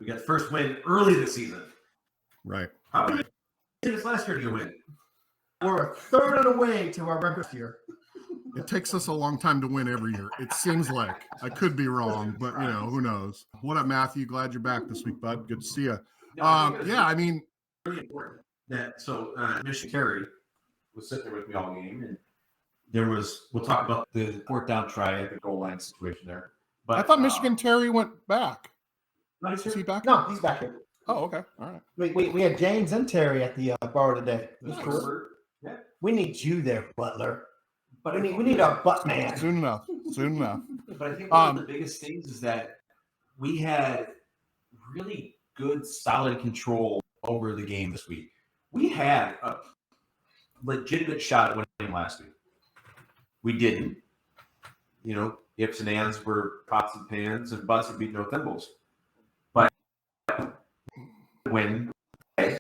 got the first win early this season. Right. How many did last year to win? We're a third of the way to our record here. It takes us a long time to win every year. It seems like. I could be wrong, but who knows? What up, Matthew? Glad you're back this week, bud. Good to see you. I mean, really important that Michigan Terry was sitting there with me all game, and we'll talk about the fourth down try at the goal line situation there. But I thought Michigan Terry went back. Is he back? No, he's back here. Oh, okay. All right. We had James and Terry at the bar today. That's cool. Yeah. We need you there, Butler. But we need a butt man. Soon enough. But I think one of the biggest things is that we had really good, solid control over the game this week. We had a legitimate shot at winning last week. We didn't. Ifs and ands were pots and pans, and butts would be no thimbles. But win. And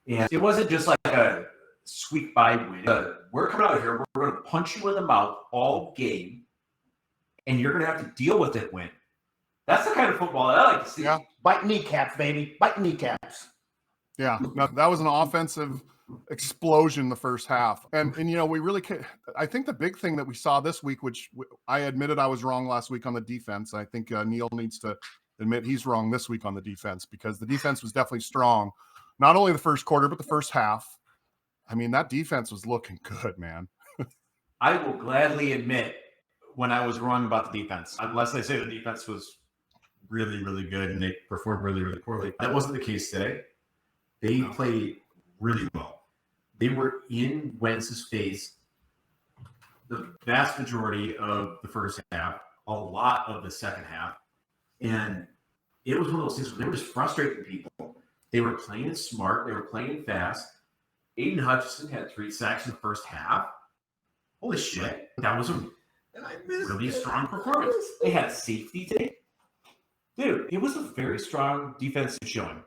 it wasn't just like a squeak by win. We're coming out here, we're going to punch you in the mouth all game, and you're going to have to deal with it win. That's the kind of football that I like to see. Yeah. Bite kneecaps, baby. Bite kneecaps. Yeah, no, that was an offensive explosion the first half. And we really I think the big thing that we saw this week, which I admitted I was wrong last week on the defense. I think Neil needs to admit he's wrong this week on the defense, because the defense was definitely strong. Not only the first quarter, but the first half. I mean, that defense was looking good, man. I will gladly admit when I was wrong about the defense, unless they say the defense was really, really good and they performed really, really poorly. That wasn't the case today. They played really well. They were in Wentz's face the vast majority of the first half, a lot of the second half. And it was one of those things where they were just frustrating people. They were playing smart. They were playing fast. Aiden Hutchinson had 3 sacks in the first half. Holy shit. That was a really strong performance. They had safety today. Dude, it was a very strong defensive showing.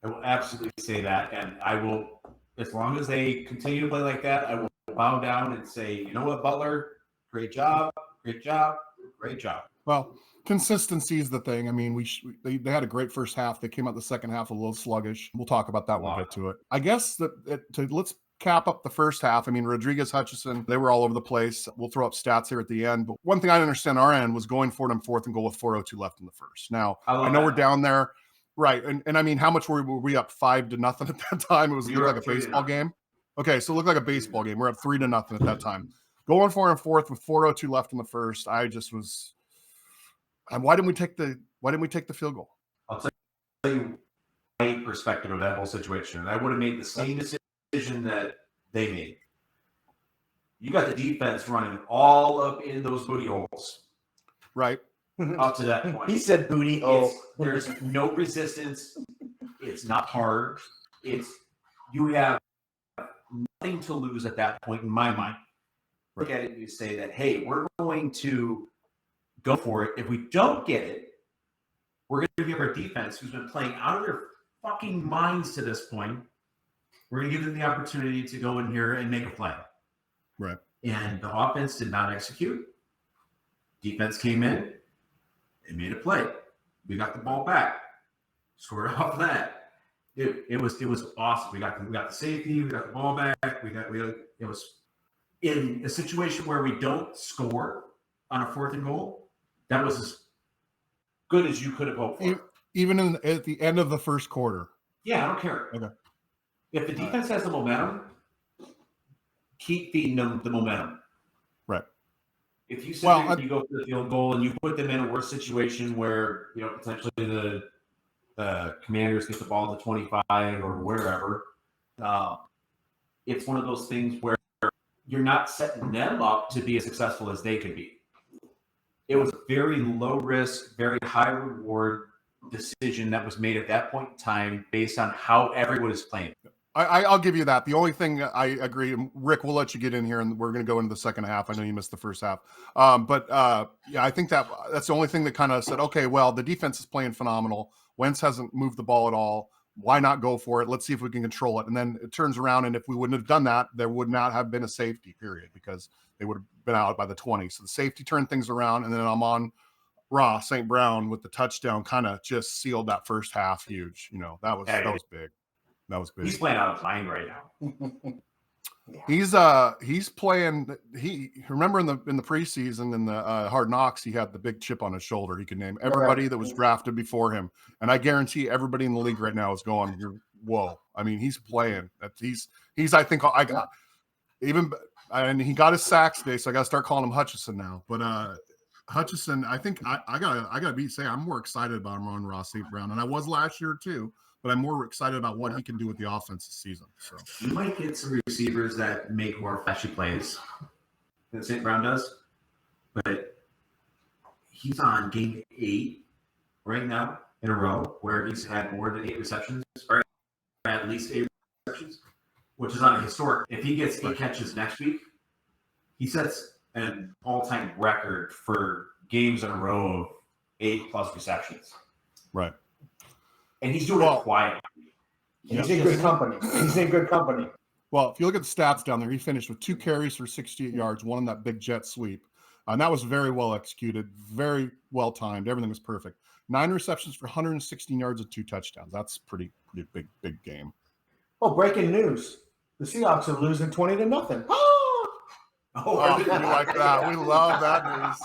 I will absolutely say that. And I will, as long as they continue to play like that, I will bow down and say, you know what, Butler? Great job. Great job. Great job. Well, consistency is the thing. I mean, they had a great first half. They came out the second half a little sluggish. We'll talk about that when we get to it. I guess let's cap up the first half. I mean, Rodriguez, Hutchinson, they were all over the place. We'll throw up stats here at the end. But one thing I didn't understand on our end was going for it on fourth and goal with 4:02 left in the first. Now, I know we're down there. Right. And I mean, how much were we up? 5-0 at that time? It was like a baseball game. Okay. So it looked like a baseball game. We're up 3-0 at that time. Going for it on fourth with 4:02 left in the first. I just was, why didn't we take the field goal? I'll tell you my perspective of that whole situation. I would have made the same decision that they made. You got the defense running all up in those booty holes. Right. Up to that point. He said booty hole. There's no resistance. It's not hard. You have nothing to lose at that point in my mind. Look at it and you say that, hey, we're going to go for it. If we don't get it, we're going to give our defense, who's been playing out of their fucking minds to this point, we're going to give them the opportunity to go in here and make a play. Right. And the offense did not execute. Defense came in and made a play. We got the ball back. Scored off that. It was awesome. We got the safety. We got the ball back. It was in a situation where we don't score on a 4th and goal. That was as good as you could have hoped for. Even at the end of the first quarter. Yeah, I don't care. Okay. If the defense has the momentum, keep feeding them the momentum. Right. If you you go for the field goal and you put them in a worse situation where potentially the Commanders get the ball at the 25 or wherever, it's one of those things where you're not setting them up to be as successful as they could be. It was a very low risk, very high reward decision that was made at that point in time based on how everyone is playing. I'll give you that. The only thing I agree, Rick, we'll let you get in here and we're going to go into the second half. I know you missed the first half. Yeah, I think that's the only thing that kind of said, okay, well, the defense is playing phenomenal. Wentz hasn't moved the ball at all. Why not go for it? Let's see if we can control it. And then it turns around, and if we wouldn't have done that, there would not have been a safety period because they would have been out by the 20. So the safety turned things around, and then Amon-Ra St. Brown with the touchdown kind of just sealed that first half huge. You know, that was big. That was big. He's playing out of his mind right now. He's playing. He remember in the preseason in the Hard Knocks, he had the big chip on his shoulder. He could name everybody that was drafted before him, and I guarantee everybody in the league right now is going, "Whoa!" I mean, he's playing. He's. I think I got even, and he got his sacks today, so I got to start calling him Hutchinson now. But Hutchinson, I think I gotta say I'm more excited about Amon-Ra St. Brown, and I was last year too. But I'm more excited about what he can do with the offense this season. So you might get some receivers that make more flashy plays than St. Brown does, but he's on game 8 right now in a row where he's had more than 8 receptions, or at least 8 receptions, which is on a historic. If he gets 8 catches next week, he sets an all-time record for games in a row of 8+ receptions. Right. And he's doing it quietly. He's in good company. He's in good company. Well, if you look at the stats down there, he finished with 2 carries for 68 yards, one on that big jet sweep. And that was very well executed, very well timed. Everything was perfect. 9 receptions for 116 yards and 2 touchdowns. That's pretty big game. Oh, breaking news. The Seahawks are losing 20-0. Oh, we like that. We love that news.